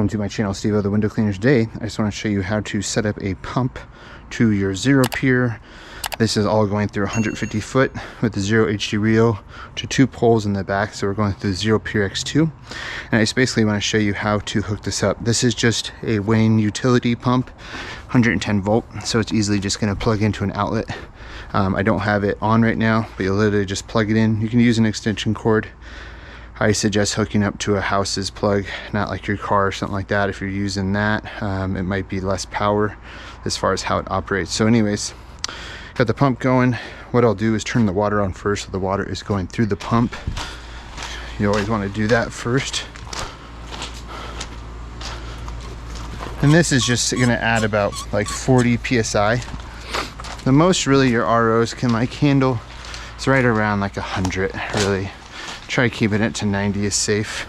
welcome to my channel, SteveO the Window Cleaner. Today I just want to show you how to set up a pump to your Xero Pure. This is all going through 150 foot with the Xero HD reel to 2 poles in the back, so we're going through the Xero Pure X2, and I just basically want to show you how to hook this up. This is just a Wayne utility pump, 110 volt, so it's easily just going to plug into an outlet. I don't have it on right now, but you'll literally just plug it in. You can use an extension cord. I suggest hooking up to a house's plug, not like your car or something like that. If you're using that, it might be less power as far as how it operates. So anyways, got the pump going. What I'll do is turn the water on first, so the water is going through the pump. You always want to do that first. And this is just going to add about like 40 psi. The most really your ROs can like handle is right around like 100 really. Try keeping it to 90 is safe.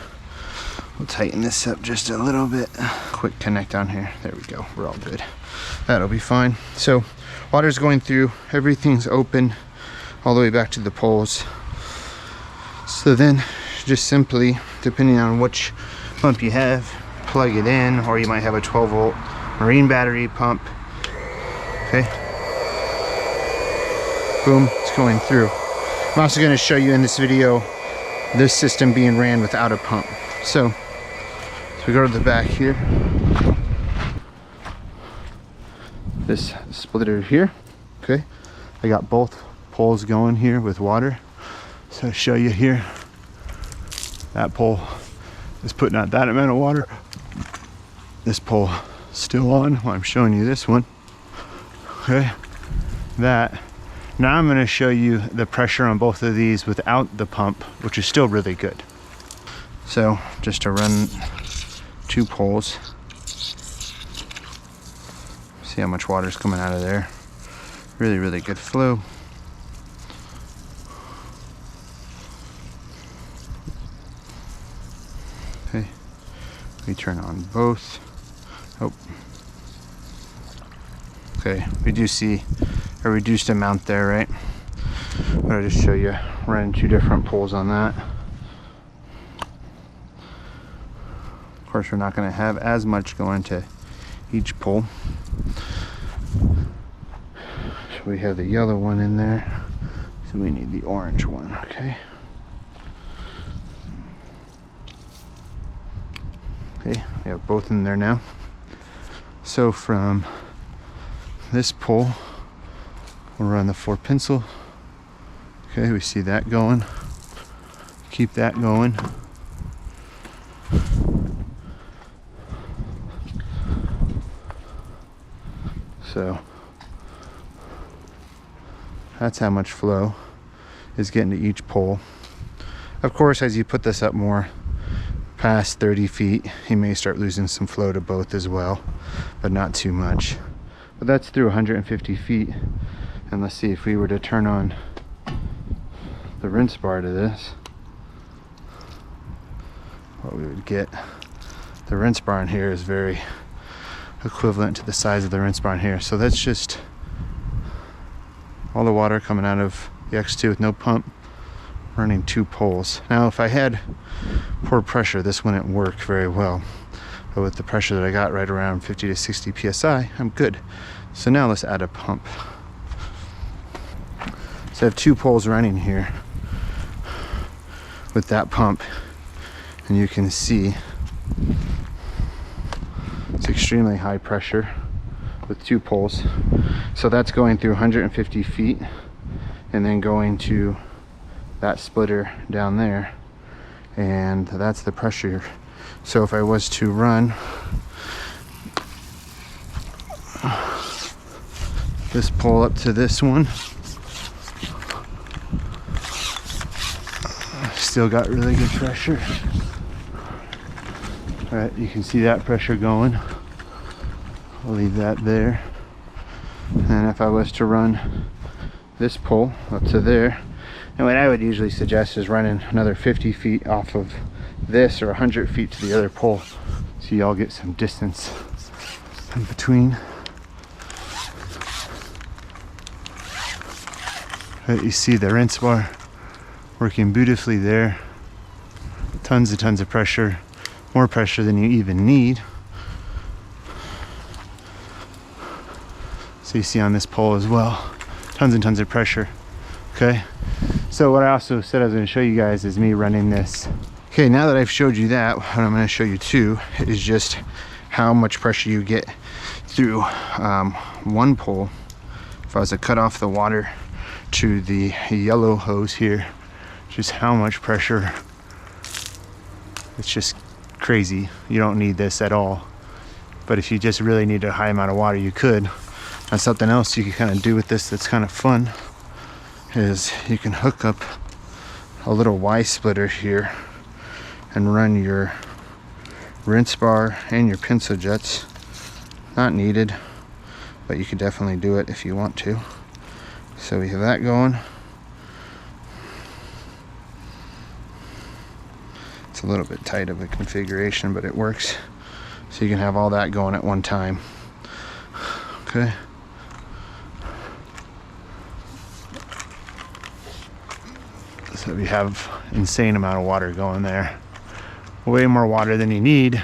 We'll tighten this up just a little bit. Quick connect on here. There we go. We're all good. That'll be fine. So water's going through. Everything's open all the way back to the poles. So then just simply, depending on which pump you have, plug it in, or you might have a 12 volt marine battery pump. Okay. Boom, it's going through. I'm also going to show you in this video this system being ran without a pump. So we go to the back here, this splitter here. Okay, I got both poles going here with water, so I'll show you here. That pole is putting out that amount of water. This pole still on while I'm showing you this one. Okay, that. Now I'm going to show you the pressure on both of these without the pump, which is still really good. So just to run 2 poles, see how much water is coming out of there. Really good flow. Okay, we turn on both. Oh, okay, we do see a reduced amount there, right? But I'll just show you running 2 different poles on that. Of course, we're not going to have as much going to each pole. So we have the yellow one in there, so we need the orange one. Okay. Okay, we have both in there now. So from this pole, we'll run the 4 pencil. Okay, we see that going. Keep that going. So that's how much flow is getting to each pole. Of course, as you put this up more past 30 feet, you may start losing some flow to both as well, but not too much. But that's through 150 feet. And let's see, if we were to turn on the rinse bar to this, what we would get. The rinse bar in here is very equivalent to the size of the rinse bar in here. So that's just all the water coming out of the X2 with no pump, running 2 poles. Now if I had poor pressure, this wouldn't work very well. But with the pressure that I got right around 50 to 60 psi, I'm good. So now let's add a pump. So I have 2 poles running here with that pump, and you can see it's extremely high pressure with 2 poles. So that's going through 150 feet and then going to that splitter down there, and that's the pressure. So if I was to run this pole up to this one, still got really good pressure. All right, you can see that pressure going. I'll leave that there. And if I was to run this pole up to there, and what I would usually suggest is running another 50 feet off of this, or 100 feet to the other pole, so y'all get some distance in between. Right, you see the rinse bar working beautifully there. Tons of pressure. more pressure than you even need. So you see on this pole as well, tons and tons of pressure. Okay, so what I also said I was going to show you guys is me running this. Okay, now that I've showed you that, what I'm going to show you too is just how much pressure you get through one pole. If I was to cut off the water to the yellow hose here, just how much pressure. It's just crazy. You don't need this at all, but if you just really need a high amount of water, you could. And something else you can kind of do with this that's kind of fun is you can hook up a little Y splitter here and run your rinse bar and your pencil jets. Not needed, but you could definitely do it if you want to. So we have that going. It's a little bit tight of a configuration, but it works. So you can have all that going at one time. Okay. So we have insane amount of water going there. Way more water than you need,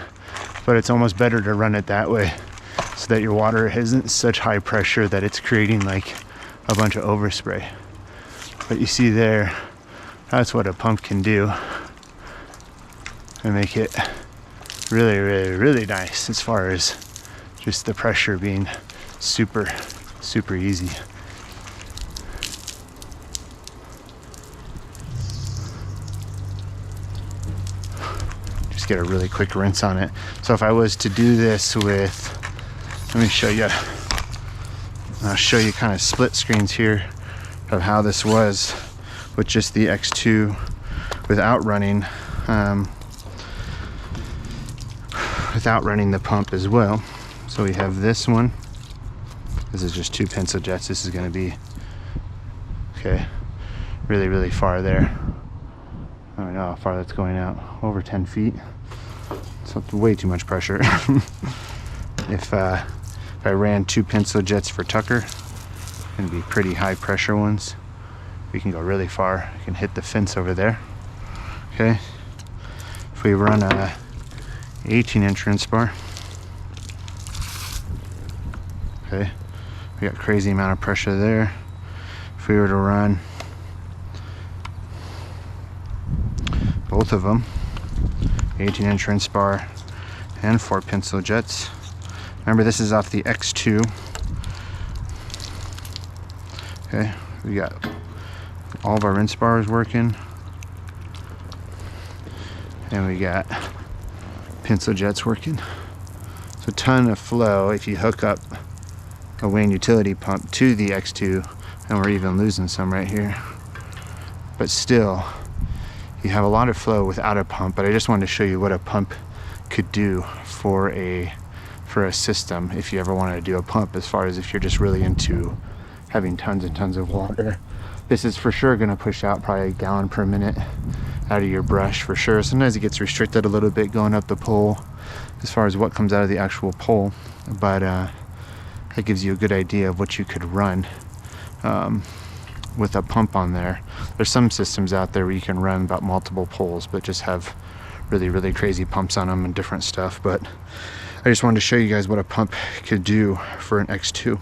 but it's almost better to run it that way so that your water isn't such high pressure that it's creating like a bunch of overspray. But you see there, that's what a pump can do and make it really, really, really nice as far as just the pressure being super, super easy. Just get a really quick rinse on it. So if I was to do this with, let me show you, I'll show you kind of split screens here of how this was with just the X2 without running the pump as well. So we have this one. This is just 2 pencil jets. This is going to be, okay, really, really far there. I don't know how far that's going out. Over 10 feet. So it's way too much pressure. If I ran 2 pencil jets for Tucker, going to be pretty high pressure ones. We can go really far. You can hit the fence over there. Okay. If we run a 18-inch rinse bar, okay, we got crazy amount of pressure there. If we were to run both of them, 18-inch rinse bar and 4 pencil jets. Remember, this is off the X2. Okay, we got all of our rinse bars working, and we got pencil jets working. So a ton of flow if you hook up a Wayne utility pump to the X2, and we're even losing some right here. But still, you have a lot of flow without a pump. But I just wanted to show you what a pump could do for a system if you ever wanted to do a pump, as far as if you're just really into having tons and tons of water. This is for sure going to push out probably a gallon per minute out of your brush for sure. Sometimes it gets restricted a little bit going up the pole as far as what comes out of the actual pole, but that gives you a good idea of what you could run with a pump on there. There's some systems out there where you can run about multiple poles but just have really, really crazy pumps on them and different stuff. But I just wanted to show you guys what a pump could do for an X2.